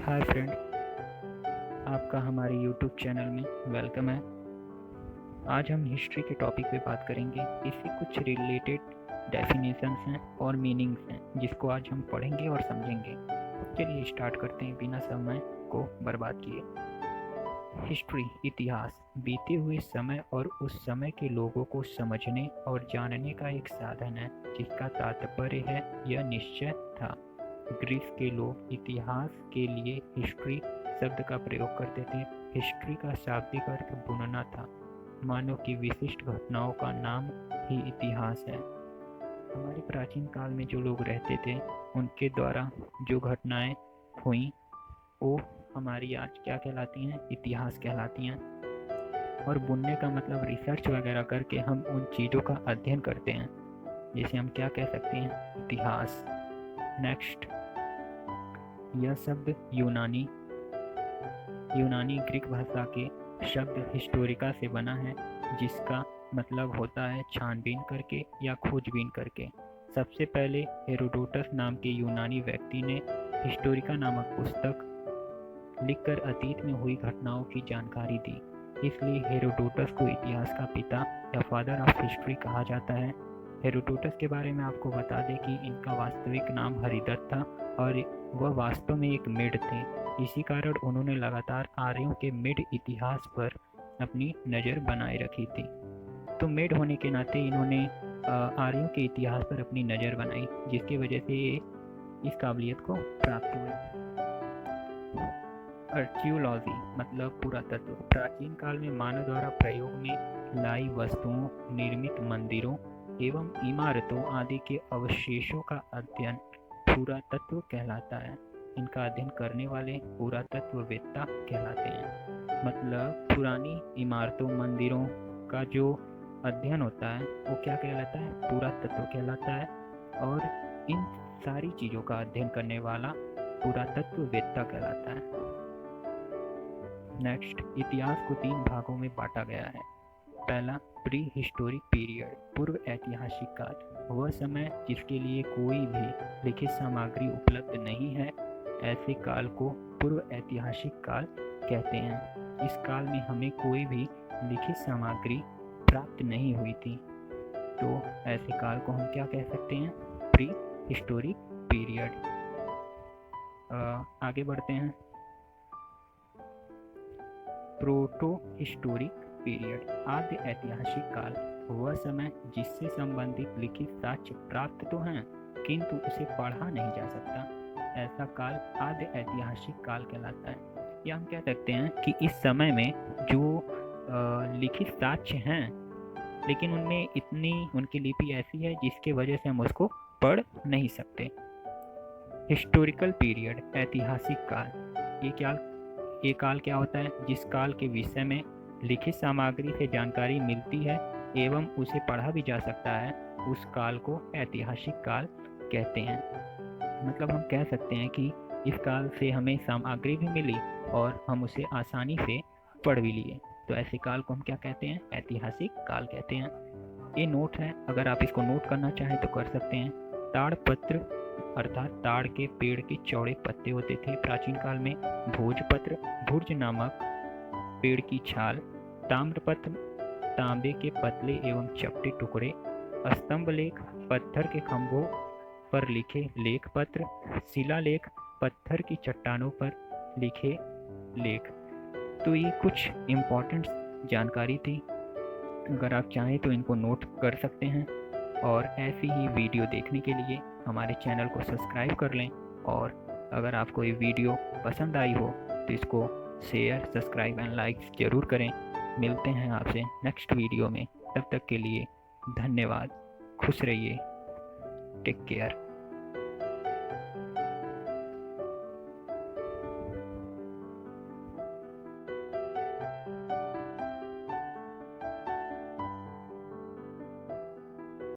Hi friend, आपका हमारे YouTube channel में वेलकम है। आज हम हिस्ट्री के टॉपिक पे बात करेंगे। इससे कुछ रिलेटेड डेफिनेशंस हैं और मीनिंग्स हैं जिसको आज हम पढ़ेंगे और समझेंगे। चलिए स्टार्ट करते हैं बिना समय को बर्बाद किए। हिस्ट्री इतिहास बीते हुए समय और उस समय के लोगों को समझने और जानने का एक साधन है जिसका तात्पर्य है यह निश्चय था। ग्रीस के लोग इतिहास के लिए हिस्ट्री शब्द का प्रयोग करते थे। हिस्ट्री का शाब्दिक अर्थ बुनना था। मानव की विशिष्ट घटनाओं का नाम ही इतिहास है। हमारे प्राचीन काल में जो लोग रहते थे उनके द्वारा जो घटनाएं हुई वो हमारी आज क्या कहलाती हैं? इतिहास कहलाती हैं। और बुनने का मतलब रिसर्च वगैरह करके हम उन चीज़ों का अध्ययन करते हैं, जिसे हम क्या कह सकते हैं? इतिहास। नेक्स्ट, यह शब्द यूनानी ग्रीक भाषा के शब्द हिस्टोरिका से बना है, जिसका मतलब होता है छानबीन करके या खोजबीन करके। सबसे पहले हेरोडोटस नाम के यूनानी व्यक्ति ने हिस्टोरिका नामक पुस्तक लिखकर अतीत में हुई घटनाओं की जानकारी दी। इसलिए हेरोडोटस को इतिहास का पिता या फादर ऑफ हिस्ट्री कहा जाता है। हेरोडोटस के बारे में आपको बता दें कि इनका वास्तविक नाम हरिदत्त था और वह वास्तव में एक मेड थे। इसी कारण उन्होंने लगातार आर्यों के मेड इतिहास पर अपनी नज़र बनाए रखी थी। तो मेड होने के नाते इन्होंने आर्यों के इतिहास पर अपनी नज़र बनाई, जिसकी वजह से ये इस काबिलियत को प्राप्त हुए। आर्कियोलॉजी मतलब पुरातत्व। प्राचीन काल में मानव द्वारा प्रयोग में लाई वस्तुओं, निर्मित मंदिरों एवं इमारतों आदि के अवशेषों का अध्ययन पुरातत्व कहलाता है। इनका अध्ययन करने वाले पुरातत्ववेत्ता कहलाते हैं। मतलब पुरानी इमारतों, मंदिरों का जो अध्ययन होता है वो क्या कहलाता है? पुरातत्व कहलाता है। और इन सारी चीज़ों का अध्ययन करने वाला पुरातत्ववेत्ता कहलाता है। नेक्स्ट, इतिहास को 3 भागों में बांटा गया है। पहला, प्री हिस्टोरिक पीरियड, पूर्व ऐतिहासिक काल। वह समय जिसके लिए कोई भी लिखित सामग्री उपलब्ध नहीं है, ऐसे काल को पूर्व ऐतिहासिक काल कहते हैं। इस काल में हमें कोई भी लिखित सामग्री प्राप्त नहीं हुई थी, तो ऐसे काल को हम क्या कह सकते हैं? Pre historic period. आगे बढ़ते हैं। प्रोटो हिस्टोरिक पीरियड, आद्य ऐतिहासिक काल। वह समय जिससे संबंधित लिखित साक्ष्य प्राप्त तो हैं किंतु उसे पढ़ा नहीं जा सकता, ऐसा काल आद्य ऐतिहासिक काल कहलाता है। या हम कह सकते हैं कि इस समय में जो लिखित साक्ष्य हैं लेकिन उनमें इतनी उनकी लिपि ऐसी है जिसके वजह से हम उसको पढ़ नहीं सकते। हिस्टोरिकल पीरियड, ऐतिहासिक काल। ये काल क्या होता है? जिस काल के विषय में लिखित सामग्री से जानकारी मिलती है एवं उसे पढ़ा भी जा सकता है, उस काल को ऐतिहासिक काल कहते हैं। मतलब हम कह सकते हैं कि इस काल से हमें सामग्री भी मिली और हम उसे आसानी से पढ़ भी लिए, तो ऐसे काल को हम क्या कहते हैं? ऐतिहासिक काल कहते हैं। ये नोट है, अगर आप इसको नोट करना चाहें तो कर सकते हैं। ताड़पत्र अर्थात ताड़ के पेड़ के चौड़े पत्ते होते थे प्राचीन काल में। भोजपत्र, भुर्ज नामक पेड़ की छाल। ताम्रपत्र, तांबे के पतले एवं चपटे टुकड़े। स्तंभ लेख, पत्थर के खंभों पर लिखे लेख पत्र। शिलालेख, पत्थर की चट्टानों पर लिखे लेख। तो ये कुछ इम्पोर्टेंट जानकारी थी। अगर आप चाहें तो इनको नोट कर सकते हैं और ऐसी ही वीडियो देखने के लिए हमारे चैनल को सब्सक्राइब कर लें। और अगर आपको ये वीडियो पसंद आई हो तो इसको शेयर, सब्सक्राइब एंड लाइक ज़रूर करें। मिलते हैं आपसे नेक्स्ट वीडियो में। तब तक के लिए धन्यवाद। खुश रहिए। Take care.